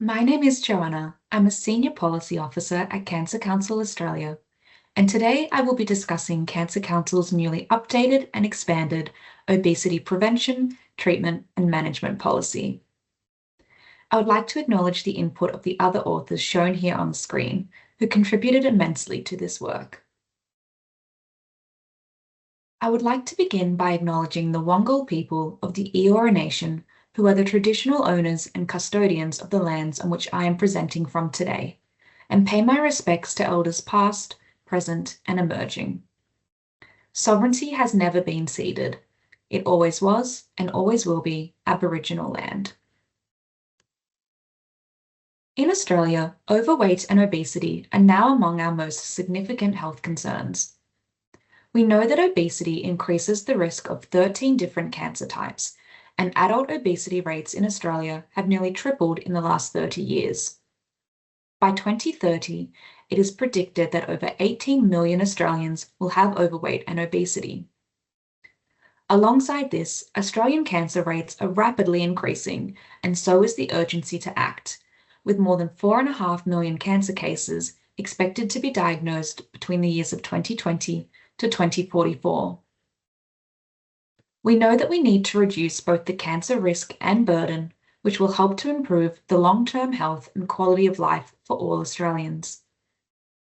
My name is Joanna. I'm a Senior Policy Officer at Cancer Council Australia, and today I will be discussing Cancer Council's newly updated and expanded Obesity Prevention, Treatment and Management Policy. I would like to acknowledge the input of the other authors shown here on the screen, who contributed immensely to this work. I would like to begin by acknowledging the Wangal people of the Eora Nation, who are the traditional owners and custodians of the lands on which I am presenting from today, and pay my respects to elders past, present, and emerging. Sovereignty has never been ceded. It always was and always will be Aboriginal land. In Australia, overweight and obesity are now among our most significant health concerns. We know that obesity increases the risk of 13 different cancer types, and adult obesity rates in Australia have nearly tripled in the last 30 years. By 2030, it is predicted that over 18 million Australians will have overweight and obesity. Alongside this, Australian cancer rates are rapidly increasing, and so is the urgency to act, with more than 4.5 million cancer cases expected to be diagnosed between the years of 2020 to 2044. We know that we need to reduce both the cancer risk and burden, which will help to improve the long-term health and quality of life for all Australians.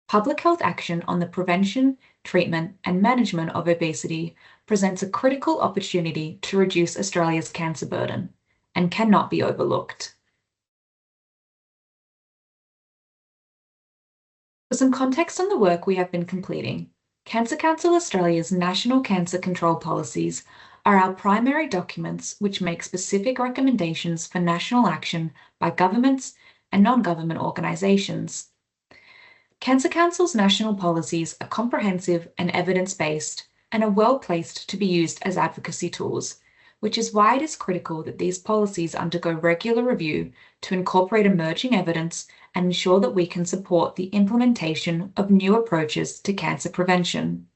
Public health action on the prevention, treatment, and management of obesity presents a critical opportunity to reduce Australia's cancer burden and cannot be overlooked. For some context on the work we have been completing, Cancer Council Australia's National Cancer Control Policies are our primary documents which make specific recommendations for national action by governments and non-government organisations. Cancer Council's national policies are comprehensive and evidence-based and are well placed to be used as advocacy tools, which is why it is critical that these policies undergo regular review to incorporate emerging evidence and ensure that we can support the implementation of new approaches to cancer prevention.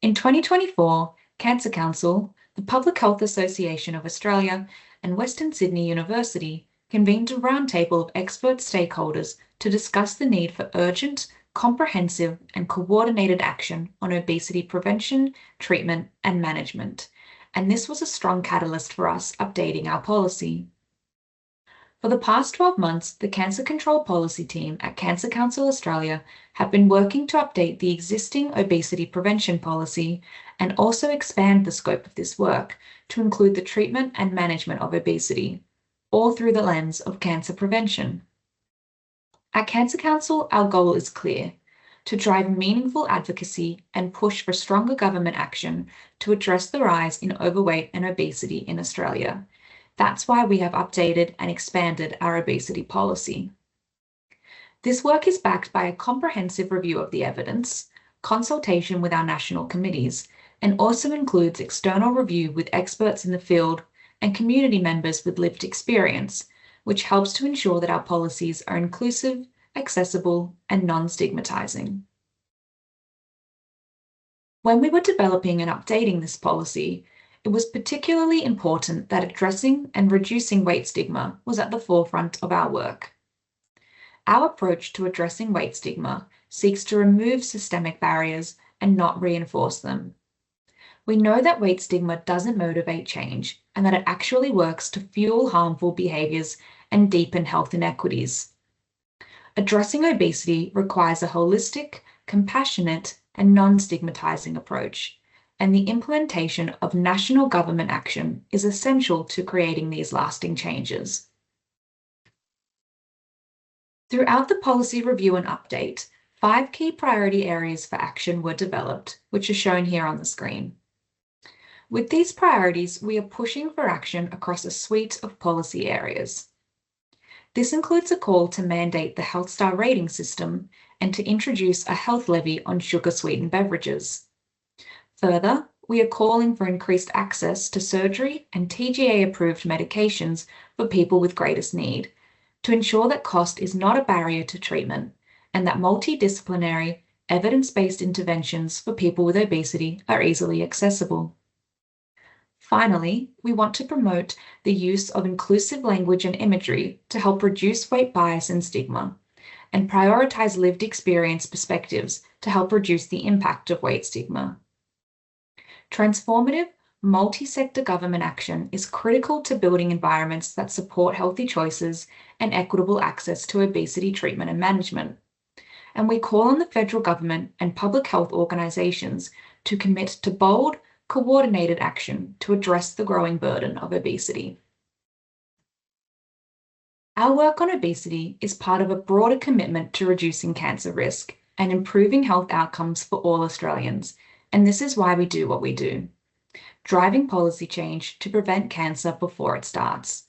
In 2024, Cancer Council, the Public Health Association of Australia, and Western Sydney University convened a roundtable of expert stakeholders to discuss the need for urgent, comprehensive, and coordinated action on obesity prevention, treatment, and management, and this was a strong catalyst for us updating our policy. For the past 12 months, the Cancer Control Policy Team at Cancer Council Australia have been working to update the existing obesity prevention policy and also expand the scope of this work to include the treatment and management of obesity, all through the lens of cancer prevention. At Cancer Council, our goal is clear: to drive meaningful advocacy and push for stronger government action to address the rise in overweight and obesity in Australia. That's why we have updated and expanded our obesity policy. This work is backed by a comprehensive review of the evidence, consultation with our national committees, and also includes external review with experts in the field and community members with lived experience, which helps to ensure that our policies are inclusive, accessible, and non-stigmatizing. When we were developing and updating this policy, it was particularly important that addressing and reducing weight stigma was at the forefront of our work. Our approach to addressing weight stigma seeks to remove systemic barriers and not reinforce them. We know that weight stigma doesn't motivate change and that it actually works to fuel harmful behaviours and deepen health inequities. Addressing obesity requires a holistic, compassionate, and non-stigmatizing approach, and the implementation of national government action is essential to creating these lasting changes. Throughout the policy review and update, 5 key priority areas for action were developed, which are shown here on the screen. With these priorities, we are pushing for action across a suite of policy areas. This includes a call to mandate the Health Star rating system and to introduce a health levy on sugar-sweetened beverages. Further, we are calling for increased access to surgery and TGA-approved medications for people with greatest need, to ensure that cost is not a barrier to treatment and that multidisciplinary, evidence-based interventions for people with obesity are easily accessible. Finally, we want to promote the use of inclusive language and imagery to help reduce weight bias and stigma, and prioritize lived experience perspectives to help reduce the impact of weight stigma. Transformative, multi-sector government action is critical to building environments that support healthy choices and equitable access to obesity treatment and management. And we call on the federal government and public health organisations to commit to bold, coordinated action to address the growing burden of obesity. Our work on obesity is part of a broader commitment to reducing cancer risk and improving health outcomes for all Australians, and this is why we do what we do, driving policy change to prevent cancer before it starts.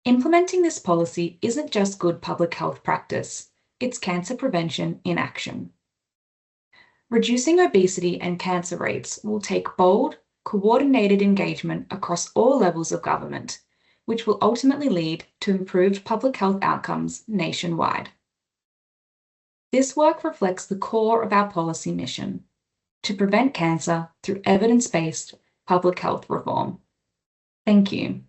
Implementing this policy isn't just good public health practice, it's cancer prevention in action. Reducing obesity and cancer rates will take bold, coordinated engagement across all levels of government, which will ultimately lead to improved public health outcomes nationwide. This work reflects the core of our policy mission: to prevent cancer through evidence-based public health reform. Thank you.